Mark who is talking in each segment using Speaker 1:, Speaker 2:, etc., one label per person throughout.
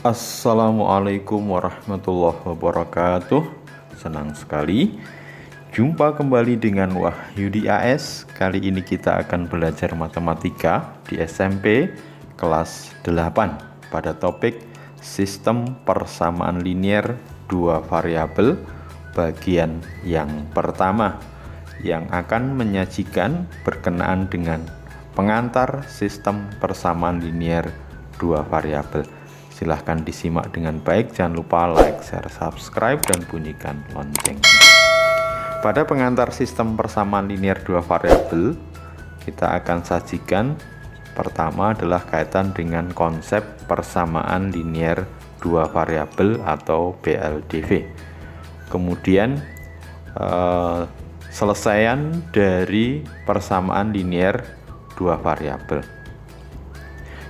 Speaker 1: Assalamualaikum warahmatullahi wabarakatuh. Senang sekali jumpa kembali dengan Wahyudi AS. Kali ini kita akan belajar matematika di SMP kelas 8 pada topik sistem persamaan linier dua variabel bagian yang pertama, yang akan menyajikan berkenaan dengan pengantar sistem persamaan linier dua variabel. Silahkan disimak dengan baik, jangan lupa like, share, subscribe, dan bunyikan lonceng. Pada pengantar sistem persamaan linier dua variabel, kita akan sajikan pertama adalah kaitan dengan konsep persamaan linier dua variabel atau BLDV. Kemudian selesaian dari persamaan linier dua variabel.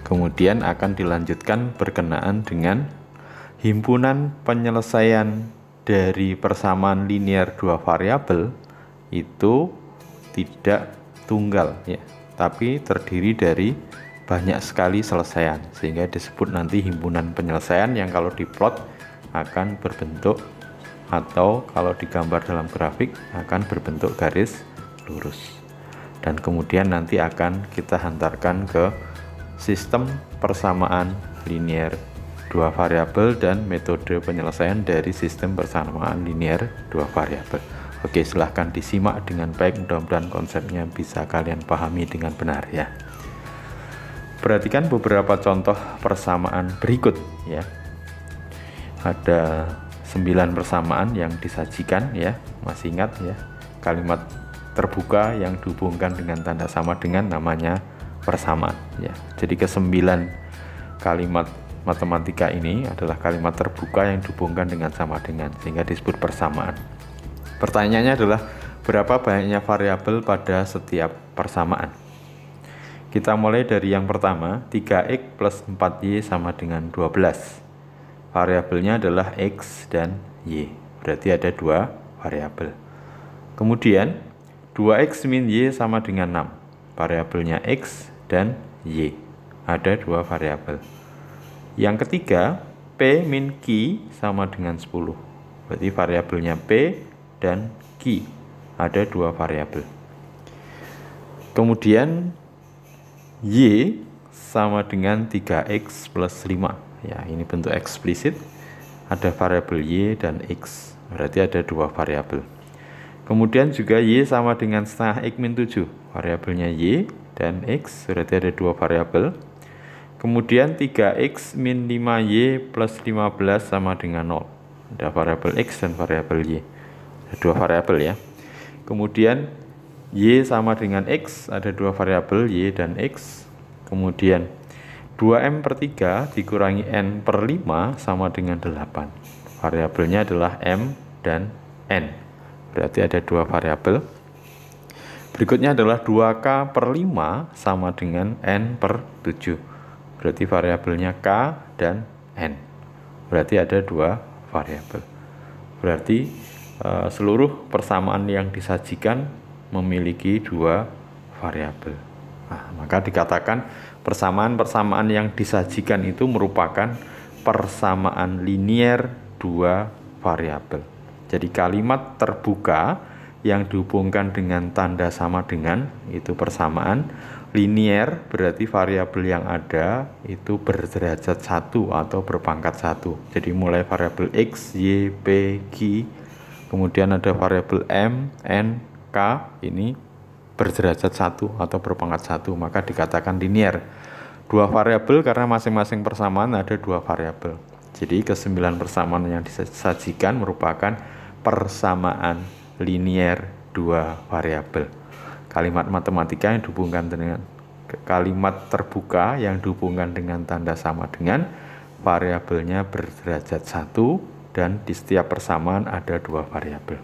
Speaker 1: Kemudian akan dilanjutkan berkenaan dengan himpunan penyelesaian dari persamaan linier dua variabel itu tidak tunggal ya, tapi terdiri dari banyak sekali selesaian, sehingga disebut nanti himpunan penyelesaian yang kalau diplot akan berbentuk, atau kalau digambar dalam grafik akan berbentuk garis lurus. Dan kemudian nanti akan kita hantarkan ke sistem persamaan linier dua variabel dan metode penyelesaian dari sistem persamaan linier dua variabel. Oke, silahkan disimak dengan baik, mudah-mudahan konsepnya bisa kalian pahami dengan benar ya. Perhatikan beberapa contoh persamaan berikut ya. Ada 9 persamaan yang disajikan ya, masih ingat ya, kalimat terbuka yang dihubungkan dengan tanda sama dengan namanya persamaan ya. Jadi ke-9 kalimat matematika ini adalah kalimat terbuka yang dihubungkan dengan sama dengan, sehingga disebut persamaan. Pertanyaannya adalah berapa banyaknya variabel pada setiap persamaan. Kita mulai dari yang pertama, 3x plus 4y sama dengan 12. Variabelnya adalah x dan y, berarti ada 2 variabel. Kemudian 2x min y sama dengan 6. Variabelnya x dan y, ada 2 variabel. Yang ketiga, p min q sama dengan 10. Berarti variabelnya p dan q, ada 2 variabel. Kemudian y sama dengan 3x plus 5 ya, ini bentuk eksplisit, ada variabel y dan x, berarti ada 2 variabel. Kemudian juga y sama dengan setengah x min 7, variabelnya y dan x, berarti ada 2 variabel. Kemudian 3x min 5y plus 15 sama dengan 0, ada variabel x dan variabel y, ada 2 variabel ya. Kemudian y sama dengan x, ada 2 variabel y dan x. Kemudian 2m per 3 dikurangi n per 5 sama dengan 8, variabelnya adalah m dan n, berarti ada 2 variabel. Berikutnya adalah 2k per 5 sama dengan n per 7, berarti variabelnya k dan n, berarti ada 2 variabel. Berarti seluruh persamaan yang disajikan memiliki 2 variabel. Nah, maka dikatakan persamaan-persamaan yang disajikan itu merupakan persamaan linier 2 variabel. Jadi kalimat terbuka yang dihubungkan dengan tanda sama dengan itu persamaan linier, berarti variabel yang ada itu berderajat 1 atau berpangkat 1. Jadi mulai variabel x, y, p, q, kemudian ada variabel m, n, k, ini berderajat 1 atau berpangkat 1, maka dikatakan linier. 2 variabel karena masing-masing persamaan ada 2 variabel. Jadi ke-9 persamaan yang disajikan merupakan persamaan linier 2 variabel. Kalimat matematika yang dihubungkan dengan kalimat terbuka yang dihubungkan dengan tanda sama dengan, variabelnya berderajat 1 dan di setiap persamaan ada 2 variabel.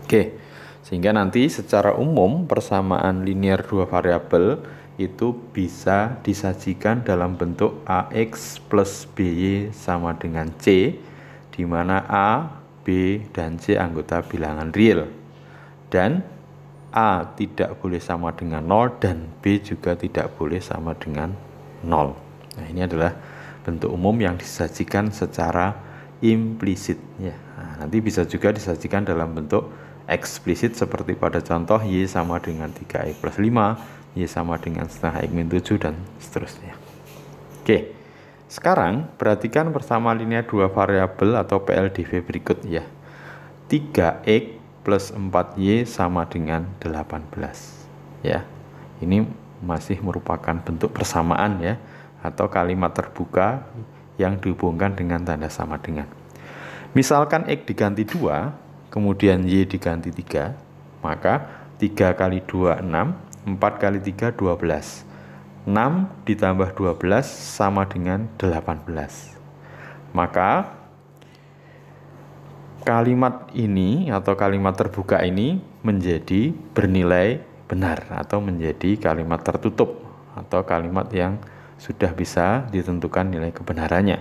Speaker 1: Oke, sehingga nanti secara umum persamaan linier 2 variabel itu bisa disajikan dalam bentuk ax plus by sama dengan c, di mana a, b, dan c anggota bilangan real, dan a tidak boleh sama dengan 0 dan b juga tidak boleh sama dengan 0. Nah, ini adalah bentuk umum yang disajikan secara implisit ya. Nah, nanti bisa juga disajikan dalam bentuk eksplisit seperti pada contoh Y sama dengan 3X plus 5, Y sama dengan setengah X min 7 dan seterusnya. Oke, sekarang perhatikan persamaan linear dua variabel atau PLDV berikut ya. 3X plus 4Y sama dengan 18 ya. Ini masih merupakan bentuk persamaan ya, atau kalimat terbuka yang dihubungkan dengan tanda sama dengan. Misalkan X diganti 2, kemudian Y diganti 3, maka 3 kali 2 6, 4 kali 3 12. 6 ditambah 12 sama dengan 18. Maka kalimat ini atau kalimat terbuka ini menjadi bernilai benar atau menjadi kalimat tertutup atau kalimat yang sudah bisa ditentukan nilai kebenarannya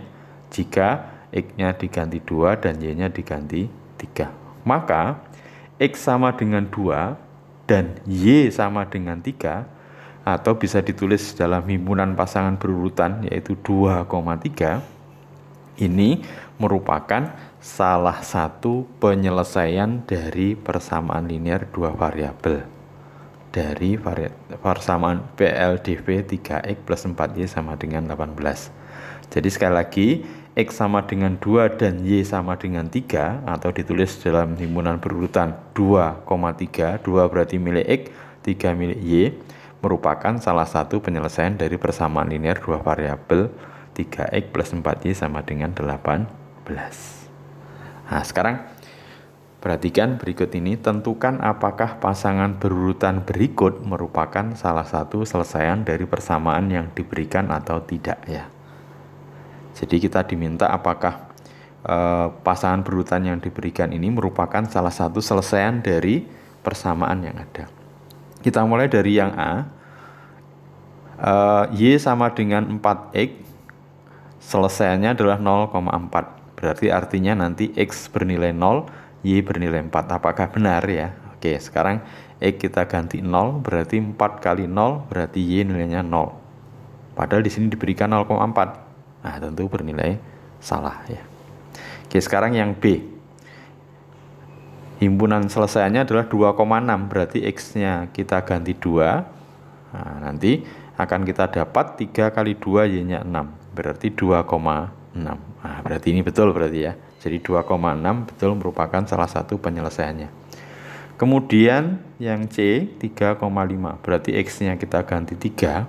Speaker 1: jika X-nya diganti 2 dan Y-nya diganti 3. Maka X sama dengan 2 dan Y sama dengan 3, atau bisa ditulis dalam himpunan pasangan berurutan yaitu 2,3, ini merupakan salah satu penyelesaian dari persamaan linear dua variabel dari persamaan PLDV 3X plus 4Y sama dengan 18. Jadi sekali lagi, X sama dengan 2 dan Y sama dengan 3, atau ditulis dalam himpunan berurutan 2,3, 2 berarti milik X, 3 milik Y, merupakan salah satu penyelesaian dari persamaan linear dua variabel 3X plus 4Y sama dengan 18. Nah, sekarang perhatikan berikut ini, tentukan apakah pasangan berurutan berikut merupakan salah satu selesaian dari persamaan yang diberikan atau tidak ya. Jadi kita diminta apakah pasangan berurutan yang diberikan ini merupakan salah satu selesaian dari persamaan yang ada. Kita mulai dari yang A. Y sama dengan 4X, selesaiannya adalah 0,4. Berarti artinya nanti X bernilai 0, Y bernilai 4. Apakah benar ya? Oke, sekarang X kita ganti 0, berarti 4 kali 0, berarti Y nilainya 0. Padahal di sini diberikan 0,4. Nah, tentu bernilai salah ya. Oke, sekarang yang B. Himpunan selesaiannya adalah 2,6, berarti X-nya kita ganti 2. Nah, nanti akan kita dapat 3 kali 2 Y-nya 6, berarti 2,6. Nah, berarti ini betul berarti ya. Jadi 2,6 betul merupakan salah satu penyelesaiannya. Kemudian yang C 3,5, berarti X-nya kita ganti 3.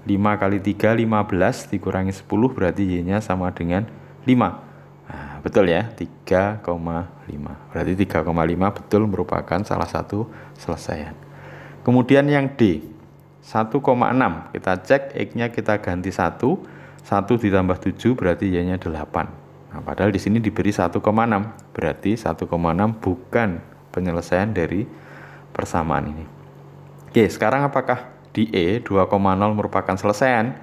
Speaker 1: 5 kali 3 15 dikurangi 10 berarti Y-nya sama dengan 5. Nah, betul ya, 3,5. Berarti 3,5 betul merupakan salah satu selesaian. Kemudian yang D 1,6, kita cek X-nya kita ganti 1. 1 ditambah 7 berarti Y-nya 8. Nah, padahal di sini diberi 1,6. Berarti 1,6 bukan penyelesaian dari persamaan ini. Oke, sekarang apakah di E 2,0 merupakan selesaian?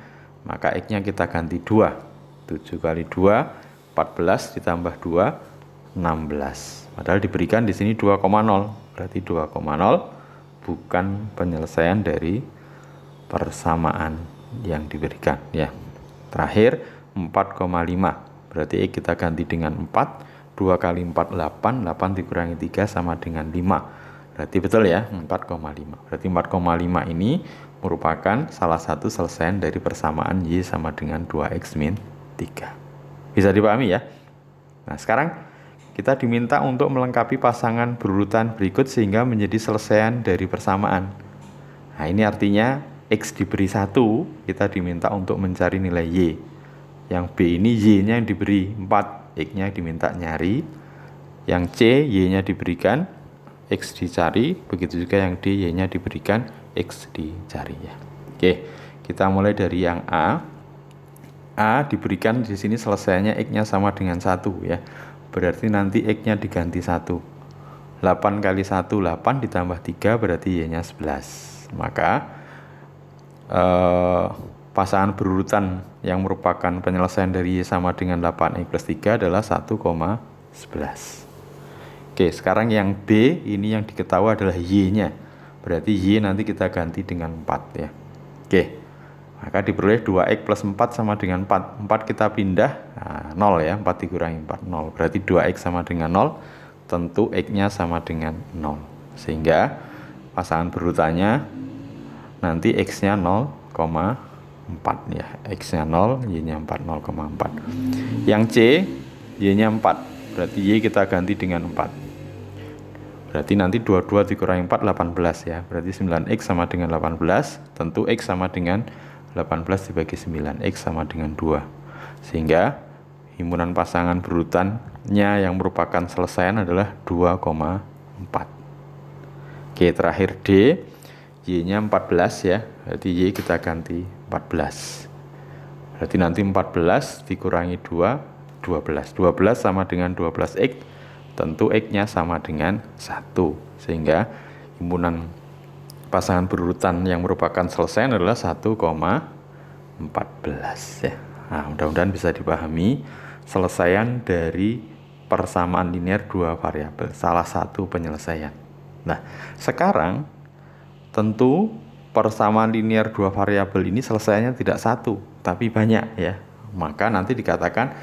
Speaker 1: Maka X-nya kita ganti 2. 7 kali 2 14 ditambah 2 16. Padahal diberikan di sini 2,0. Berarti 2,0 bukan penyelesaian dari persamaan yang diberikan ya. Terakhir 4,5. Berarti X kita ganti dengan 4. 2 kali 4 8. 8 dikurangi 3 sama dengan 5. Berarti betul ya, 4,5. Berarti 4,5 ini merupakan salah satu selesaian dari persamaan Y sama dengan 2X min 3. Bisa dipahami ya? Nah, sekarang kita diminta untuk melengkapi pasangan berurutan berikut sehingga menjadi selesaian dari persamaan. Nah, ini artinya X diberi 1, kita diminta untuk mencari nilai Y. Yang B ini Y-nya yang diberi 4, X-nya diminta nyari. Yang C, Y-nya diberikan, X dicari. Begitu juga yang D, Y-nya diberikan, X dicari ya. Oke, kita mulai dari yang A. A diberikan di sini selesainya X-nya sama dengan 1 ya. Berarti nanti X-nya diganti 1. 8 kali 1 8 ditambah 3 berarti Y-nya 11. Maka pasangan berurutan yang merupakan penyelesaian dari Y sama dengan 8X plus 3 adalah 1,11. Oke, sekarang yang B ini yang diketahui adalah Y-nya. Berarti Y nanti kita ganti dengan 4 ya. Oke, Maka diperoleh 2x plus 4 sama dengan 4. 4 kita pindah, nah, 0 ya, 4 dikurangi 4, 0. Berarti 2x sama dengan 0, tentu x-nya sama dengan 0. Sehingga pasangan berurutannya nanti x-nya 0,4 ya. X-nya 0, y-nya 4, 0,4. Yang C, y-nya 4. Berarti y kita ganti dengan 4. Berarti nanti 22 dikurangi 4, 18 ya. Berarti 9x sama dengan 18, tentu x sama dengan 18 dibagi 9, x sama dengan 2. Sehingga himpunan pasangan berurutannya yang merupakan selesaian adalah 2,4. Oke, terakhir D, y-nya 14 ya. Berarti y kita ganti 14. Berarti nanti 14 dikurangi 2, 12. 12 sama dengan 12x, tentu x-nya sama dengan 1. Sehingga himpunan pasangan berurutan yang merupakan selesai adalah 1,14 ya. Nah, mudah-mudahan bisa dipahami selesaian dari persamaan linear dua variabel, salah satu penyelesaian. Nah, sekarang tentu persamaan linear dua variabel ini selesainya tidak satu, tapi banyak ya. Maka nanti dikatakan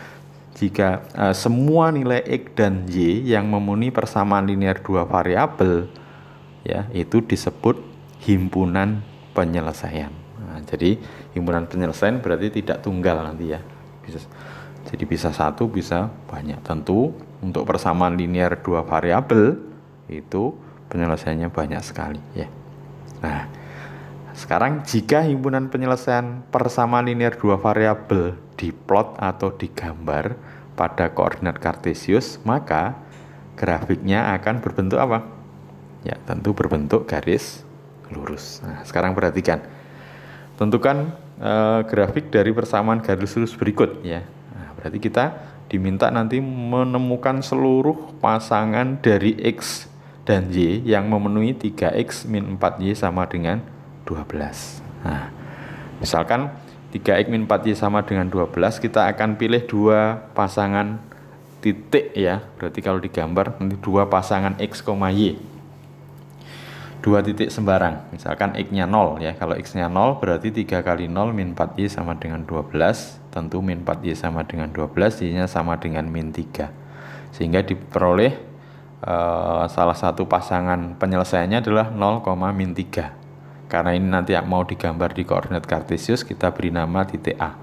Speaker 1: jika semua nilai x dan y yang memenuhi persamaan linear dua variabel ya, itu disebut himpunan penyelesaian. Nah, jadi himpunan penyelesaian berarti tidak tunggal nanti ya. Jadi bisa satu, bisa banyak. Tentu untuk persamaan linear dua variabel itu penyelesaiannya banyak sekali ya. Nah, sekarang jika himpunan penyelesaian persamaan linear dua variabel diplot atau digambar pada koordinat kartesius, maka grafiknya akan berbentuk apa? Ya, tentu berbentuk garis lurus. Nah, sekarang perhatikan. Tentukan grafik dari persamaan garis lurus berikut ya. Nah, berarti kita diminta nanti menemukan seluruh pasangan dari x dan y yang memenuhi 3x min 4y sama dengan 12. Nah, misalkan 3x min 4y sama dengan 12, kita akan pilih dua pasangan titik ya. Berarti kalau digambar nanti dua pasangan x, y. Dua titik sembarang, misalkan x-nya 0 ya. Kalau x-nya 0 berarti 3 kali 0 min 4y sama dengan 12. Tentu min 4y sama dengan 12, y-nya sama dengan min 3. Sehingga diperoleh salah satu pasangan penyelesaiannya adalah 0, min 3. Karena ini nanti mau digambar di koordinat kartesius, kita beri nama titik A.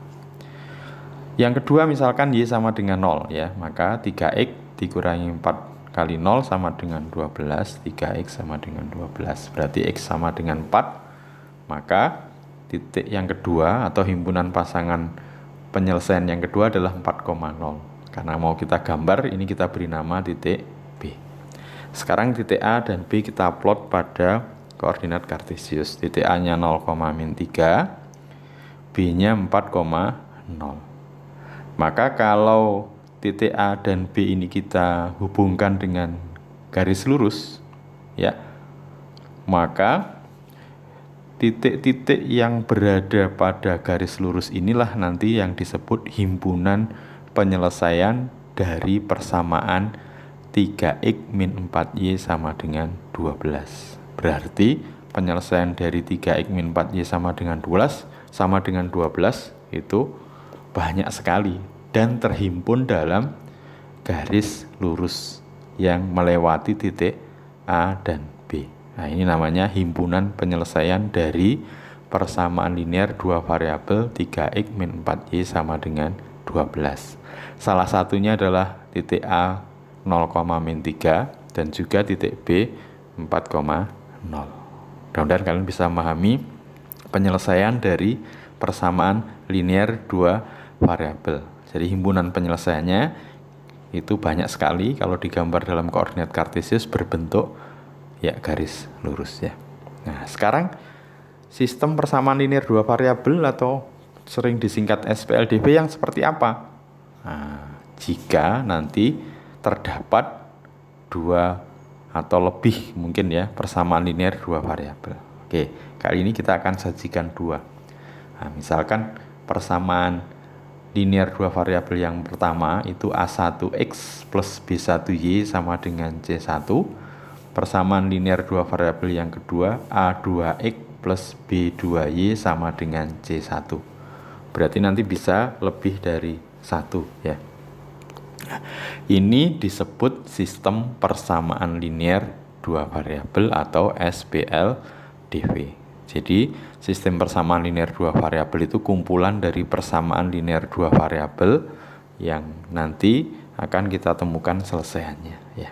Speaker 1: Yang kedua misalkan y sama dengan 0 ya, maka 3x dikurangi 4 kali 0 sama dengan 12, 3x sama dengan 12. Berarti x sama dengan 4. Maka titik yang kedua atau himpunan pasangan penyelesaian yang kedua adalah 4,0. Karena mau kita gambar, ini kita beri nama titik B. Sekarang titik A dan B kita plot pada koordinat kartesius. Titik A-nya 0, min 3, B-nya 4,0. Maka kalau titik A dan B ini kita hubungkan dengan garis lurus ya, maka titik-titik yang berada pada garis lurus inilah nanti yang disebut himpunan penyelesaian dari persamaan 3x min 4y sama dengan 12. Berarti penyelesaian dari 3x min 4y sama dengan 12 itu banyak sekali dan terhimpun dalam garis lurus yang melewati titik A dan B. Nah, ini namanya himpunan penyelesaian dari persamaan linear dua variabel 3x min 4y sama dengan 12. Salah satunya adalah titik A 0, min 3 dan juga titik B 4,0. Mudah-mudahan kalian bisa memahami penyelesaian dari persamaan linear dua variabel. Jadi himpunan penyelesaiannya itu banyak sekali, kalau digambar dalam koordinat kartesius berbentuk ya garis lurus ya. Nah, sekarang sistem persamaan linear dua variabel atau sering disingkat SPLDB yang seperti apa? Nah, jika nanti terdapat dua atau lebih mungkin ya persamaan linear dua variabel. Oke, kali ini kita akan sajikan dua. Nah, misalkan persamaan linear dua variabel yang pertama itu A1x plus B1y sama dengan C1. Persamaan linear dua variabel yang kedua A2x plus B2Y sama dengan C1. Berarti nanti bisa lebih dari 1 ya. Ini disebut sistem persamaan linear dua variabel atau SPLDV. Jadi sistem persamaan linear dua variabel itu kumpulan dari persamaan linear dua variabel yang nanti akan kita temukan selesaiannya ya.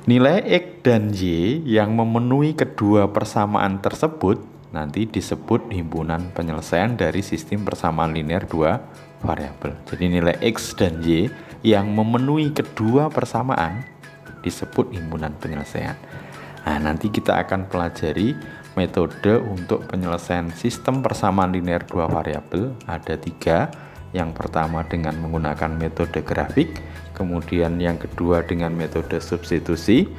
Speaker 1: Nilai X dan Y yang memenuhi kedua persamaan tersebut nanti disebut himpunan penyelesaian dari sistem persamaan linear dua variabel. Jadi nilai X dan Y yang memenuhi kedua persamaan disebut himpunan penyelesaian. Nah, nanti kita akan pelajari metode untuk penyelesaian sistem persamaan linear dua variabel. Ada 3. Yang pertama dengan menggunakan metode grafik, kemudian yang kedua dengan metode substitusi,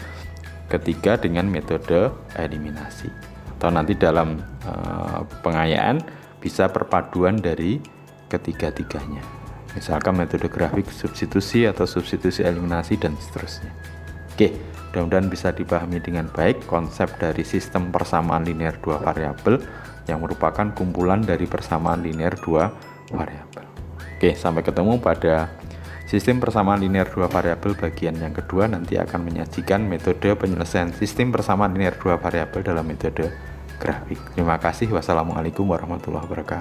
Speaker 1: ketiga dengan metode eliminasi. Atau nanti dalam pengayaan bisa perpaduan dari ketiga-tiganya. Misalkan metode grafik substitusi atau substitusi eliminasi dan seterusnya. Oke, mudah-mudahan bisa dipahami dengan baik konsep dari sistem persamaan linear dua variabel yang merupakan kumpulan dari persamaan linear dua variabel. Oke, sampai ketemu pada sistem persamaan linear dua variabel bagian yang kedua. Nanti akan menyajikan metode penyelesaian sistem persamaan linear dua variabel dalam metode grafik. Terima kasih. Wassalamualaikum warahmatullahi wabarakatuh.